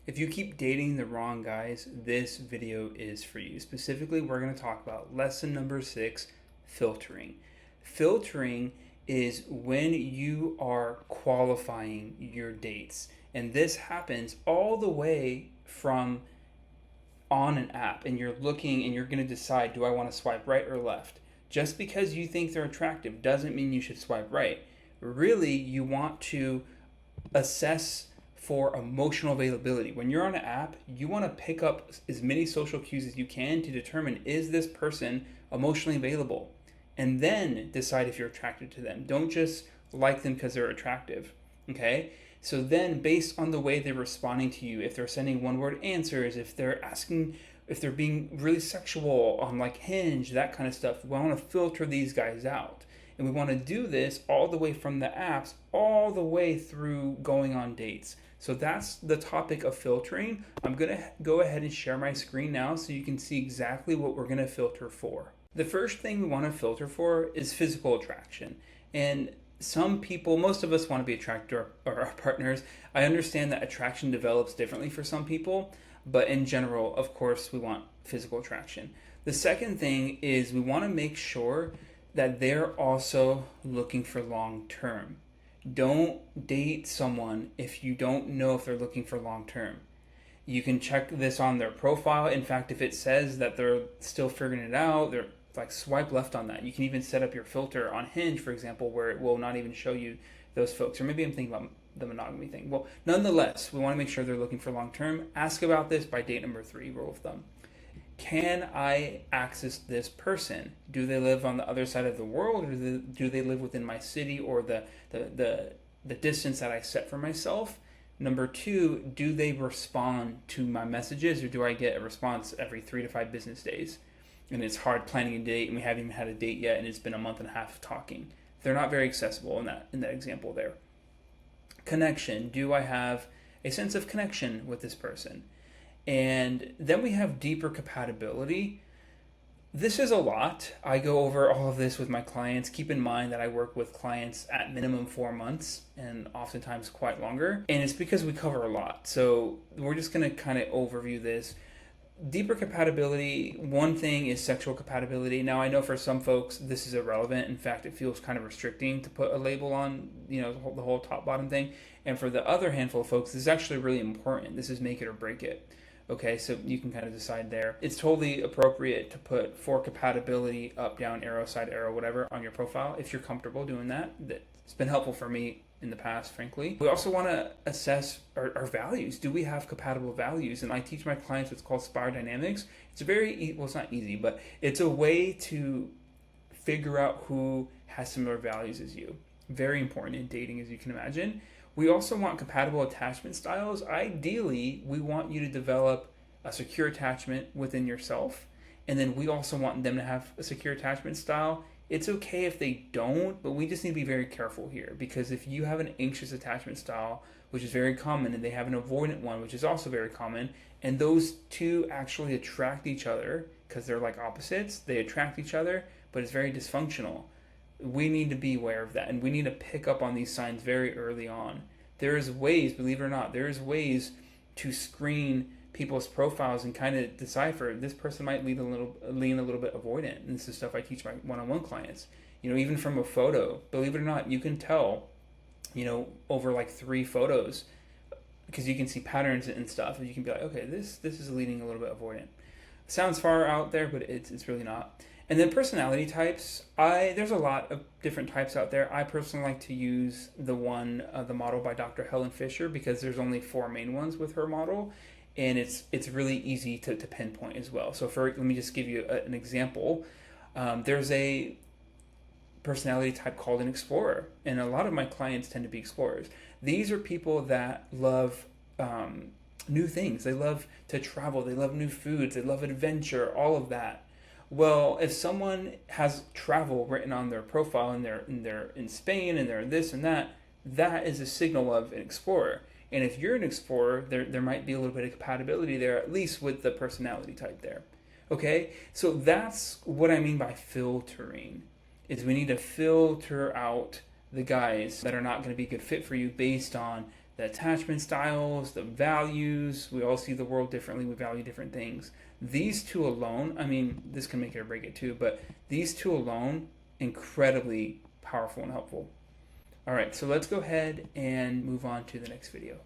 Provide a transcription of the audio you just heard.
If you keep dating the wrong guys, this video is for you. Specifically, we're going to talk about lesson number 6, filtering. Filtering is when you are qualifying your dates. And this happens all the way from on an app and you're looking and you're going to decide, do I want to swipe right or left? Just because you think they're attractive doesn't mean you should swipe right. Really, you want to assess for emotional availability. When you're on an app, you want to pick up as many social cues as you can to determine, is this person emotionally available? And then decide if you're attracted to them. Don't just like them because they're attractive. Okay? So then, based on the way they're responding to you, if they're sending one-word answers, if they're asking, if they're being really sexual on like Hinge, that kind of stuff, we want to filter these guys out. And we want to do this all the way from the apps, all the way through going on dates. So that's the topic of filtering. I'm going to go ahead and share my screen now so you can see exactly what we're going to filter for. The first thing we want to filter for is physical attraction. And some people, most of us want to be attracted to our partners. I understand that attraction develops differently for some people, but in general, of course, we want physical attraction. The second thing is we want to make sure that they're also looking for long term. Don't date someone if you don't know if they're looking for long term. You can check this on their profile. In fact, if it says that they're still figuring it out, they're like swipe left on that. You can even set up your filter on Hinge, for example, where it will not even show you those folks. Or maybe I'm thinking about the monogamy thing. Well, nonetheless, we want to make sure they're looking for long term. Ask about this by date number 3, rule of thumb. Can I access this person? Do they live on the other side of the world, or do they live within my city or the distance that I set for myself? Number 2, do they respond to my messages, or do I get a response every 3 to 5 business days? And it's hard planning a date, and we haven't even had a date yet, and it's been a month and a half of talking. They're not very accessible in that example there. Connection. Do I have a sense of connection with this person? And then we have deeper compatibility. This is a lot. I go over all of this with my clients. Keep in mind that I work with clients at minimum 4 months and oftentimes quite longer. And it's because we cover a lot. So we're just going to kind of overview this. Deeper compatibility, one thing is sexual compatibility. Now, I know for some folks this is irrelevant. In fact, it feels kind of restricting to put a label on, the whole top bottom thing. And for the other handful of folks, this is actually really important. This is make it or break it. Okay, so you can kind of decide there. It's totally appropriate to put for compatibility, up, down, arrow, side arrow, whatever on your profile if you're comfortable doing that. It's been helpful for me in the past, frankly. We also want to assess our values. Do we have compatible values? And I teach my clients what's called Spire Dynamics. It's it's not easy, but it's a way to figure out who has similar values as you. Very important in dating, as you can imagine. We also want compatible attachment styles. Ideally, we want you to develop a secure attachment within yourself. And then we also want them to have a secure attachment style. It's okay if they don't, but we just need to be very careful here, because if you have an anxious attachment style, which is very common, and they have an avoidant one, which is also very common, and those two actually attract each other because they're like opposites, they attract each other, but it's very dysfunctional. We need to be aware of that, and we need to pick up on these signs very early on. There is ways, believe it or not, there is ways to screen people's profiles and kind of decipher this person might lean a little bit avoidant. And this is stuff I teach my one-on-one clients. Even from a photo, believe it or not, you can tell, over like 3 photos, because you can see patterns and stuff, and you can be like, okay, this is leaning a little bit avoidant. Sounds far out there, but it's really not. And then personality types. There's a lot of different types out there. I personally like to use the model by Dr. Helen Fisher, because there's only 4 main ones with her model, and it's really easy to pinpoint as well. So let me just give you an example. There's a personality type called an explorer, and a lot of my clients tend to be explorers. These are people that love new things. They love to travel. They love new foods. They love adventure. All of that. Well, if someone has travel written on their profile, and they're in Spain, and they're this and that, that is a signal of an explorer. And if you're an explorer, there might be a little bit of compatibility there, at least with the personality type there. Okay? So that's what I mean by filtering, is we need to filter out the guys that are not going to be a good fit for you based on the attachment styles, the values. We all see the world differently. We value different things. These two alone, I mean, this can make it or break it too, but these two alone, incredibly powerful and helpful. All right, so let's go ahead and move on to the next video.